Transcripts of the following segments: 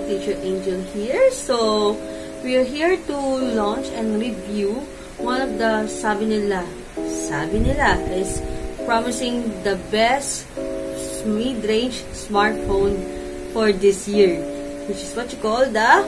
Teacher Angel here. So, we are here to launch and review one of the sabi nila is promising the best mid-range smartphone for this year, which is what you call the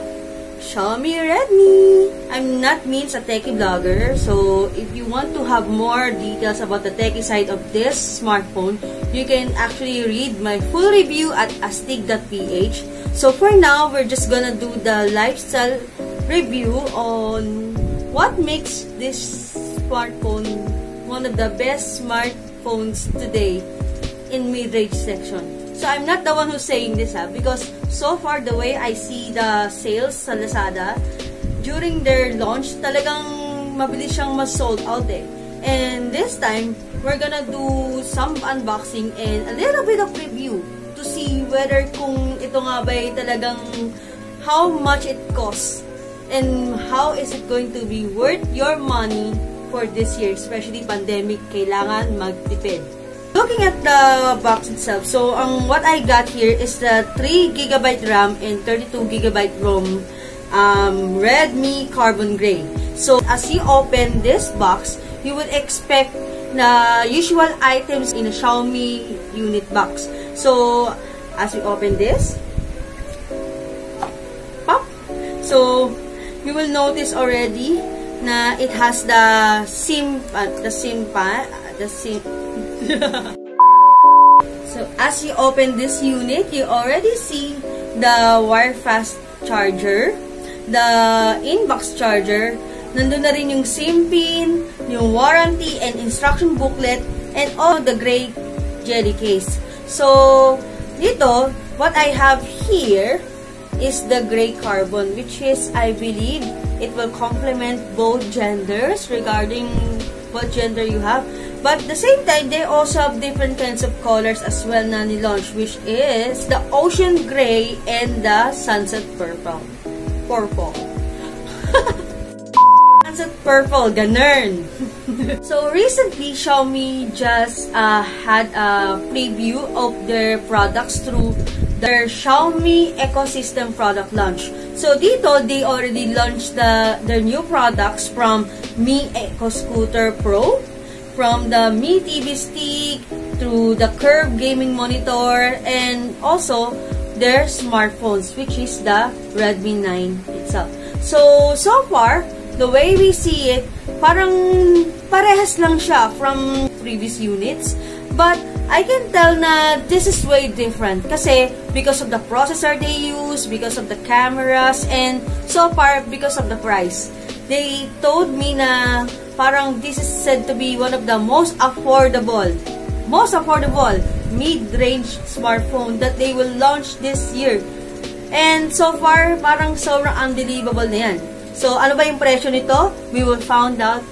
Xiaomi Redmi. I'm not means a techie blogger, so if you want to have more details about the techie side of this smartphone, you can actually read my full review at astig.ph. So for now, we're just gonna do the lifestyle review on what makes this smartphone one of the best smartphones today in mid-range section. So I'm not the one who's saying this because so far the way I see the sales sa Lazada during their launch, talagang mabilis siyang mas-sold out eh. And this time, we're gonna do some unboxing and a little bit of review to see whether kung ito nga ba talagang how much it costs and how is it going to be worth your money for this year, especially pandemic, kailangan magtipid. Looking at the box itself, so what I got here is the 3GB RAM and 32GB ROM Redmi Carbon Gray. So as you open this box, you would expect na usual items in a Xiaomi unit box. So as you open this, pop. So you will notice already na it has the SIM. So as you open this unit, you already see the wire fast charger, the inbox charger, nandun na rin yung SIM pin, yung warranty and instruction booklet, and all the gray jelly case. So dito, what I have here is the gray carbon, which is, I believe, it will complement both genders regarding what gender you have. But at the same time, they also have different kinds of colors as well na ni-launch, which is the ocean gray and the sunset purple. Sunset purple, ganun. So recently, Xiaomi just had a preview of their products through their Xiaomi ecosystem product launch. So dito, they already launched their new products from Mi Eco Scooter Pro, from the Mi TV Stick, through the Curve gaming monitor, and also their smartphones, which is the Redmi 9 itself. So far, the way we see it, parang parehas lang siya from previous units. But I can tell na this is way different kasi because of the processor they use, because of the cameras, and so far because of the price. They told me na parang this is said to be one of the most affordable mid-range smartphone that they will launch this year. And so far, parang sobrang unbelievable na yan. So, ano ba yung presyo nito? We will find out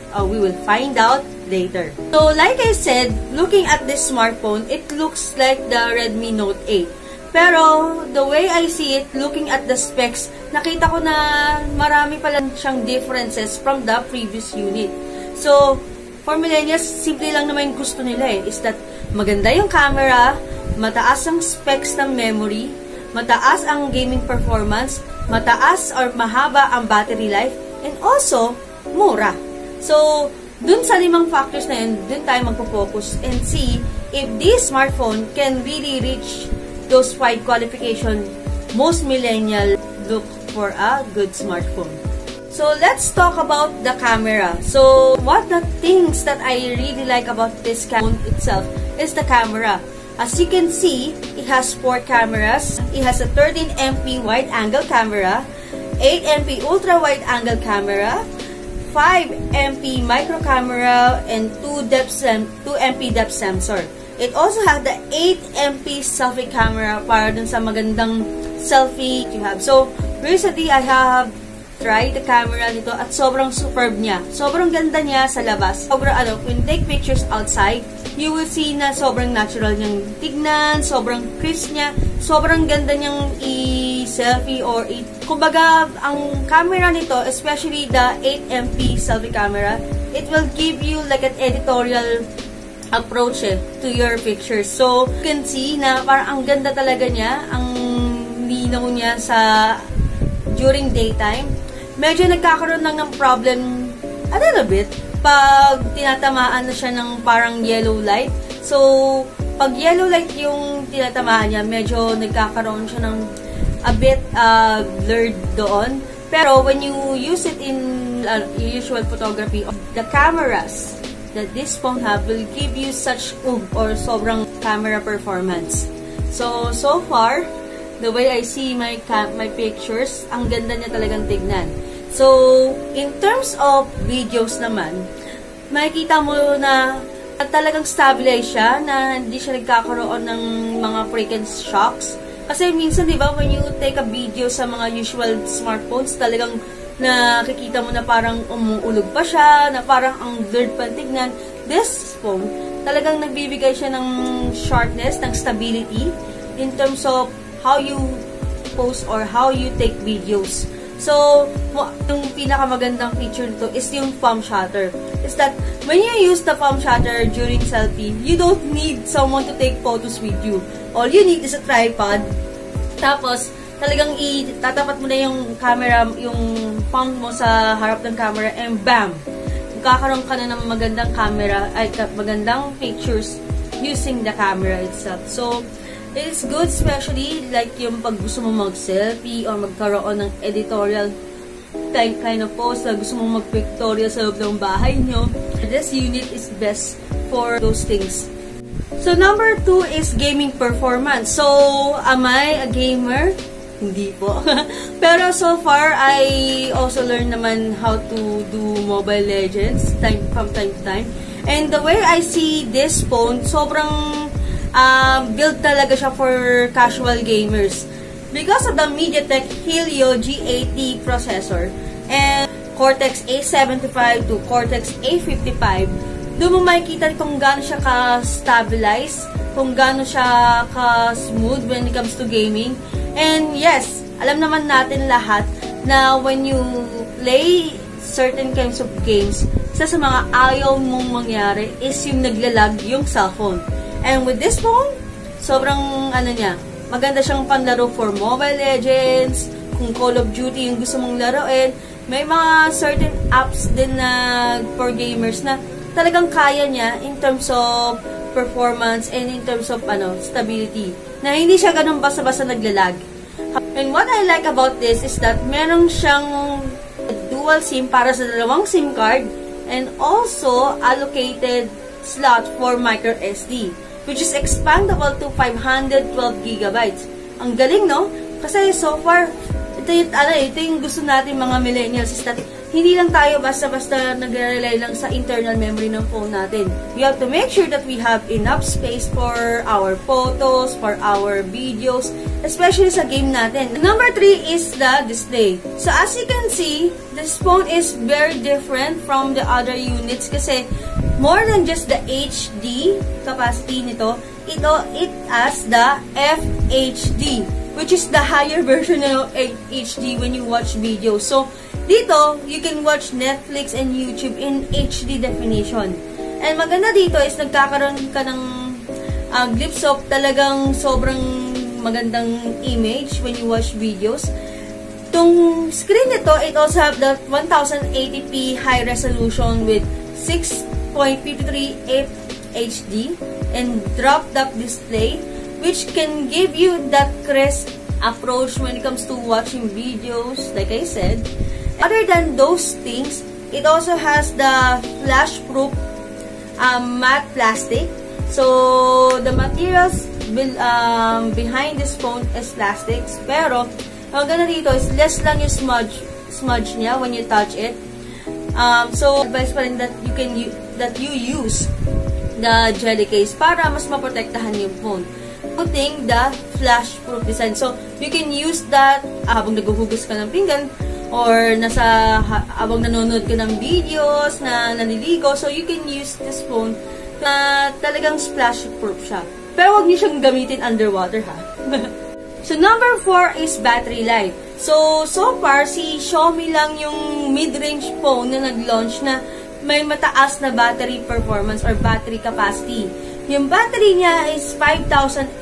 later. So, like I said, looking at this smartphone, it looks like the Redmi Note 8. Pero, the way I see it, looking at the specs, nakita ko na marami pala siyang differences from the previous unit. So, for millennials, simple lang naman yung gusto nila is that maganda yung camera, mataas ang specs ng memory, mataas ang gaming performance, mataas or mahaba ang battery life, and also, mura. So, dun sa 5 factors na yun, dun tayo magpo-focus and see if this smartphone can really reach those 5 qualifications most millennials look for a good smartphone. So, let's talk about the camera. So, what the things that I really like about this phone itself is the camera. As you can see, it has 4 cameras. It has a 13MP wide-angle camera, 8MP ultra-wide-angle camera, 5MP micro camera, and 2MP depth sensor. It also has the 8MP selfie camera para dun sa magandang selfie you have. So, recently, I have tried the camera nito at sobrang superb niya. Sobrang ganda niya sa labas. Sobrang when you take pictures outside, you will see na sobrang natural niyang tignan, sobrang crisp niya, sobrang ganda niyang i-selfie or kumbaga, ang camera nito, especially the 8MP selfie camera, it will give you like an editorial approach to your pictures. So, you can see na parang ang ganda talaga niya, ang snow niya during daytime. Medyo nagkakaroon lang ng problem a little bit pag tinatamaan na siya ng parang yellow light. So, pag yellow light yung tinatamaan niya, medyo nagkakaroon siya ng a bit blurred doon. Pero when you use it in usual photography, the cameras that this phone have will give you such or sobrang camera performance. So far, the way I see my pictures, ang ganda niya talagang tignan. So, in terms of videos naman, makikita mo na talagang stabilize siya, na hindi siya nagkakaroon ng mga frequent shocks. Kasi minsan, di ba, when you take a video sa mga usual smartphones, talagang nakikita mo na parang umuulog pa siya, na parang ang blurred pa tignan. This phone, talagang nagbibigay siya ng sharpness, ng stability, in terms of how you post or how you take videos. So, yung pinakamagandang feature nito is yung palm shutter. Is that when you use the palm shutter during selfie, you don't need someone to take photos with you. All you need is a tripod. Tapos, talagang itatapat mo na yung camera, yung palm mo sa harap ng camera, and bam! Magkakaroon ka na ng magandang camera, magandang pictures using the camera itself. So, it's good, especially like yung pag gusto mo mag-selfie or magkaroon ng editorial kind of post, na gusto mo mag-pictorial sa loob ng bahay nyo. This unit is best for those things. So, number 2 is gaming performance. So, am I a gamer? Hindi po. Pero so far, I also learned naman how to do Mobile Legends from time to time. And the way I see this phone, sobrang build talaga siya for casual gamers. Because of the MediaTek Helio G80 processor and Cortex A75 to Cortex A55, doon mo makikita kung gaano siya ka-stabilize, kung gaano siya ka-smooth when it comes to gaming. And yes, alam naman natin lahat na when you play certain kinds of games, isa sa mga ayaw mong mangyari is yung naglalag yung cellphone. And with this phone, sobrang maganda siyang panlaro for Mobile Legends, kung Call of Duty yung gusto mong laruin. May mga certain apps din na for gamers na talagang kaya niya in terms of performance and in terms of stability. Na hindi siya ganun basta-basta naglalag. And what I like about this is that meron siyang dual SIM para sa dalawang SIM card, and also allocated slot for micro SD, which is expandable to 512 gigabytes. Ang galing, no? Kasi so far, ito yung gusto natin mga millennials, is that hindi lang tayo basta-basta nagre-rely lang sa internal memory ng phone natin. We have to make sure that we have enough space for our photos, for our videos, especially sa game natin. Number 3 is the display. So as you can see, this phone is very different from the other units kasi more than just the HD capacity nito, it has the FHD, which is the higher version of HD when you watch videos. So, dito, you can watch Netflix and YouTube in HD definition. And maganda dito is nagkakaroon ka ng glimpse of talagang sobrang magandang image when you watch videos. Itong screen nito, it also have the 1080p high resolution with 6.53 HD and drop-top display, which can give you that crisp approach when it comes to watching videos, like I said. Other than those things, it also has the flash-proof matte plastic. So, the materials behind this phone is plastics. Pero, ang ganda dito is less lang yung smudge niya when you touch it. So, advice pa rin that you use the jelly case para mas maprotektahan yung phone. Putting the flash-proof design. So, you can use that habang naghuhugas ka ng pinggan or habang nanonood ka ng videos na naniligo. So, you can use this phone na talagang splash-proof siya. Pero huwag niyo siyang gamitin underwater, ha? So, number 4 is battery life. So far, si Xiaomi lang yung mid-range phone na nag-launch na may mataas na battery performance or battery capacity. Yung battery niya is 5080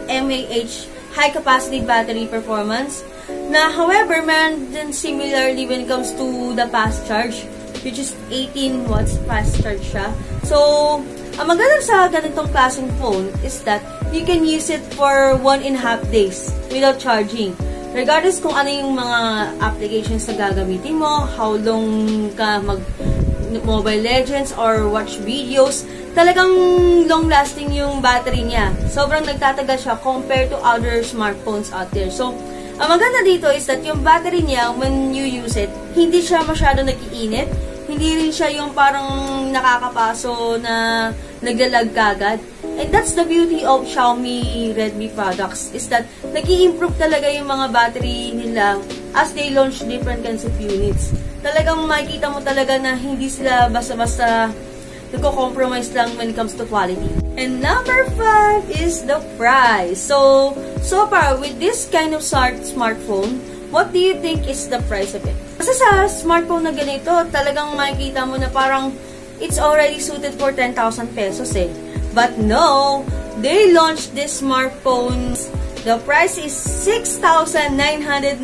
mAh high-capacity battery performance. Na, however, meron din similarly when it comes to the fast charge, which is 18 watts fast charge siya. So, ang maganda sa ganitong klaseng phone is that you can use it for 1.5 days without charging. Regardless kung ano yung mga applications na gagamitin mo, how long ka Mobile Legends or watch videos, talagang long-lasting yung battery niya. Sobrang nagtatagal siya compared to other smartphones out there. So, ang maganda dito is that yung battery niya, when you use it, hindi siya masyado nag-iinit. Hindi rin siya yung parang nakakapaso na naglalag kagad. And that's the beauty of Xiaomi Redmi products, is that nag-i-improve talaga yung mga battery nila as they launch different kinds of units. Talagang makikita mo talaga na hindi sila basta-basta nagko-compromise lang when it comes to quality. And number 5 is the price. So far, with this kind of smartphone, what do you think is the price of it? Kasi sa smartphone na ganito, talagang makikita mo na parang it's already suited for 10,000 pesos eh. But no, they launched this smartphone. The price is 6,990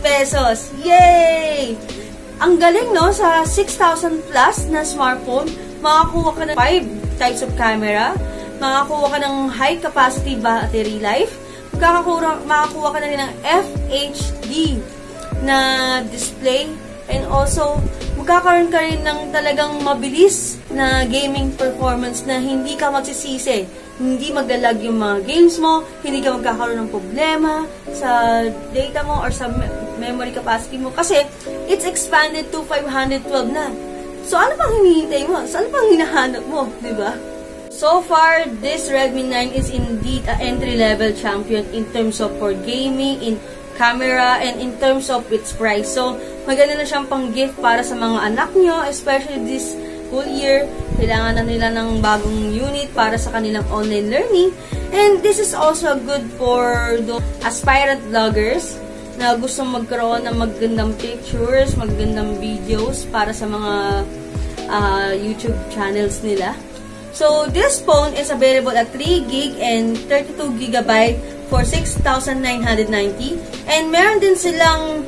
pesos. Yay! Ang galing, no? Sa 6,000 plus na smartphone, makakuha ka ng 5 types of camera, makakuha ka ng high capacity battery life, makakuha ka na rin ng FHD na display, and also magkakaroon ka rin ng talagang mabilis na gaming performance na hindi ka magsisisi. Hindi maglalag yung mga games mo, hindi ka magkakaroon ng problema sa data mo or sa memory capacity mo kasi it's expanded to 512 na. So, ano pang hinihintay mo? So, ano pang hinahanap mo? Diba? So far, this Redmi 9 is indeed an entry-level champion in terms of for gaming, in camera, and in terms of its price. So, maganda na siyang pang-gift para sa mga anak nyo, especially this school year. Kailangan na nila ng bagong unit para sa kanilang online learning. And this is also good for the aspirant vloggers na gusto magkaroon ng magandang pictures, magandang videos para sa mga YouTube channels nila. So, this phone is available at 3GB and 32GB for 6,990. And meron din silang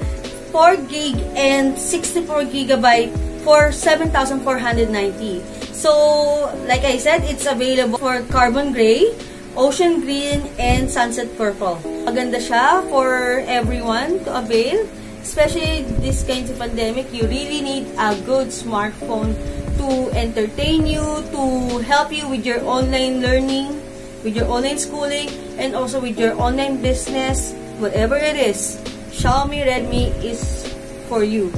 4GB and 64GB for 7,490. So, like I said, it's available for carbon gray, ocean green, and sunset purple. Maganda siya for everyone to avail. Especially this kind of pandemic, you really need a good smartphone to entertain you, to help you with your online learning, with your online schooling, and also with your online business, whatever it is. Xiaomi Redmi is for you.